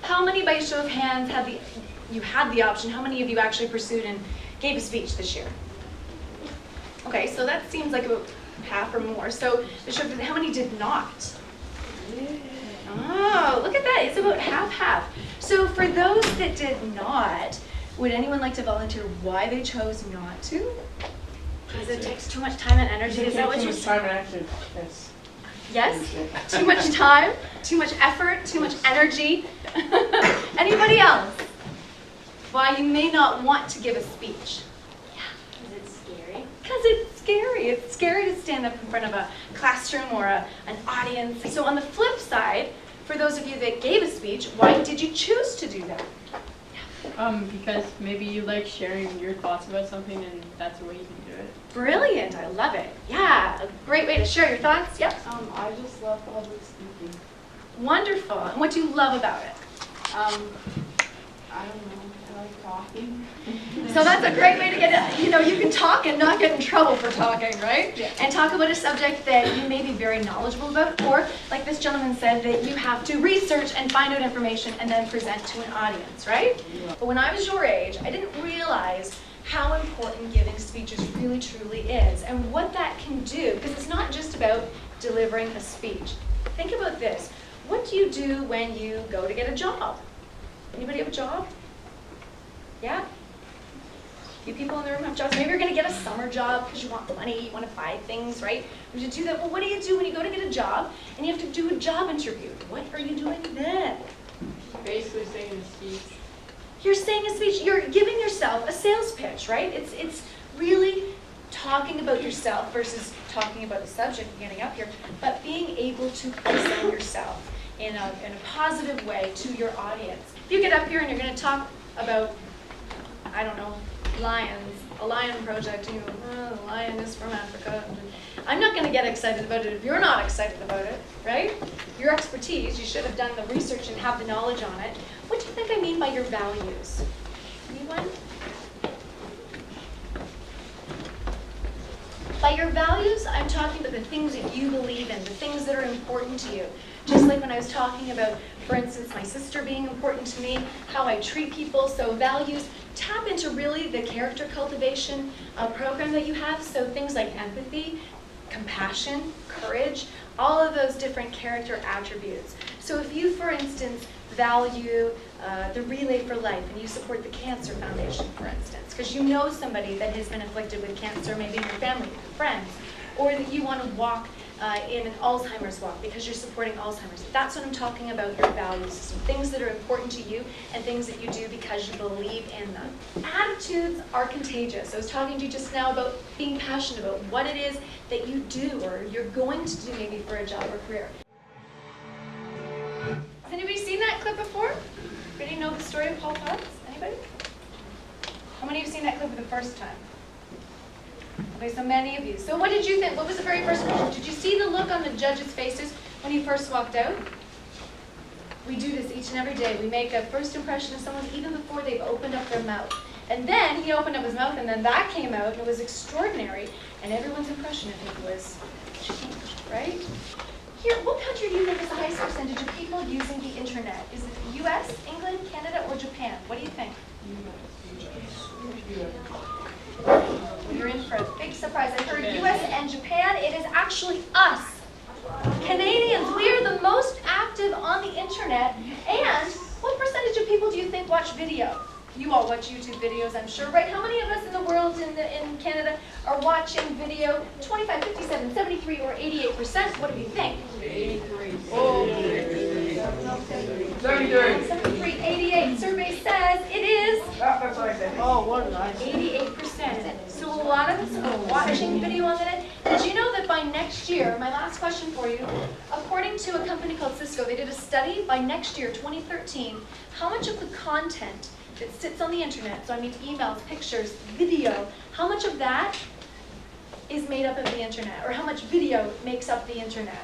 How many, by a show of hands, you had the option? How many of you actually pursued and gave a speech this year? Okay, so that seems like about half or more. So how many did not? Oh, look at that. It's about half-half. So for those that did not, would anyone like to volunteer why they chose not to? Because it takes too much time and energy. Is that what you're saying? Yes? Too much time, too much effort, too much energy. Anybody else? Why you may not want to give a speech? Yeah. Because it's scary. Because it's scary. It's scary to stand up in front of a classroom or an audience. So on the flip side, for those of you that gave a speech, why did you choose to do that? Because maybe you like sharing your thoughts about something and that's the way you can do it. Brilliant, I love it. Yeah, a great way to share your thoughts. Yep. I just love public speaking. Wonderful. And what do you love about it? I don't know, I like talking. So that's a great way to get it. You know, you can talk and not get in trouble for talking, right? Yeah. And talk about a subject that you may be very knowledgeable about, or like this gentleman said, that you have to research and find out information and then present to an audience, right? Yeah. But when I was your age, I didn't realize how important giving speeches really truly is and what that can do, because it's not just about delivering a speech. Think about this. What do you do when you go to get a job? Anybody have a job? Yeah? You people in the room have jobs. Maybe you're going to get a summer job because you want money, you want to buy things, right? You should do that. Well, what do you do when you go to get a job and you have to do a job interview? What are you doing then? Basically saying a speech. You're saying a speech. You're giving yourself a sales pitch, right? It's really talking about yourself versus talking about the subject and getting up here, but being able to present yourself in a positive way to your audience. If you get up here and you're going to talk about, I don't know, lions, a lion project, and you go, oh, the lion is from Africa. I'm not going to get excited about it if you're not excited about it, right? Your expertise, you should have done the research and have the knowledge on it. What do you think I mean by your values? Anyone? By your values, I'm talking about the things that you believe in, the things that are important to you. Just like when I was talking about, for instance, my sister being important to me, how I treat people. So values, tap into really the character cultivation program that you have. So things like empathy, compassion, courage, all of those different character attributes. So if you, for instance, value the Relay for Life and you support the Cancer Foundation, for instance, because you know somebody that has been afflicted with cancer, maybe in your family, friends, or that you want to walk in an Alzheimer's walk because you're supporting Alzheimer's. That's what I'm talking about, your values system. Things that are important to you and things that you do because you believe in them. Attitudes are contagious. I was talking to you just now about being passionate about what it is that you do or you're going to do maybe for a job or career. Has anybody seen that clip before? Anybody know the story of Paul Potts? Anybody? How many of you seen that clip for the first time? Okay, so many of you. So what did you think? What was the very first impression? Did you see the look on the judges' faces when you first walked out? We do this each and every day. We make a first impression of someone even before they've opened up their mouth. And then he opened up his mouth and then that came out and it was extraordinary. And everyone's impression of him was changed, right? Here, what country do you think is the highest percentage of people using the internet? Is it US, England, Canada, or Japan? What do you think? You're in for a big surprise. I heard US and Japan. It is actually us. Canadians, we are the most active on the internet. And what percentage of people do you think watch video? You all watch YouTube videos, I'm sure, right? How many of us in the world in Canada are watching video? 25, 57, 73, or 88%? What do you think? 83. Oh. 73, 88. Survey says it is. Oh, what did I say? 88%. So a lot of us are watching video on the net. Did you know that by next year, my last question for you, according to a company called Cisco, they did a study by next year, 2013, how much of the content that sits on the internet, so I mean emails, pictures, video, how much of that is made up of the internet, or how much video makes up the internet?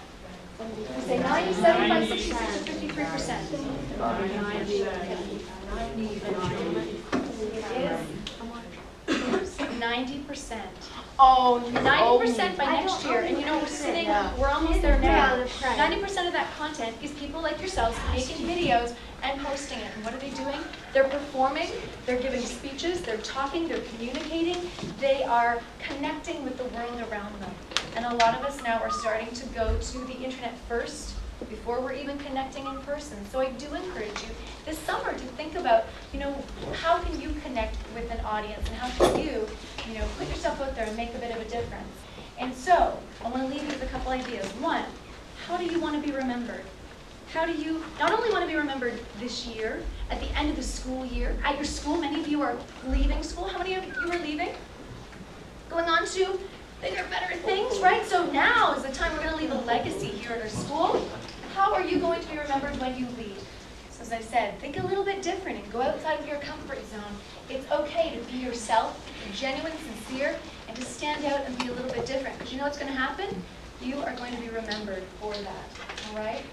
We say 90, 75, 66, or 53%? 90%. Oh, 90% by I next don't year, own and you know, we're 90%, sitting, yeah. we're almost there Yeah, now. that's right. 90% of that content is people like yourselves making videos and posting it. And what are they doing? They're performing, they're giving speeches, they're talking, they're communicating, they are connecting with the world around them. And a lot of us now are starting to go to the internet first before we're even connecting in person. So I do encourage you this summer to think about, you know, how can you connect with an audience and how can you, put yourself out there and make a bit of a difference. And so I want to leave you with a couple ideas. One, how do you want to be remembered? How do you not only want to be remembered this year, at the end of the school year, at your school? Many of you are leaving school. How many of you are leaving? Going on to bigger, better things, right? So now is the time we're going to leave a legacy here at our school. How are you going to be remembered when you leave? So as I said, think a little bit different and go outside of your comfort zone. It's okay to be yourself, be genuine, sincere, and to stand out and be a little bit different. Because you know what's going to happen? You are going to be remembered for that, all right?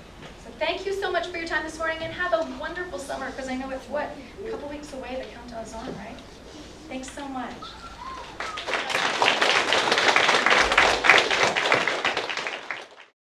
So thank you so much for your time this morning, and have a wonderful summer, because I know it's, a couple weeks away, the countdown is on, right? Thanks so much.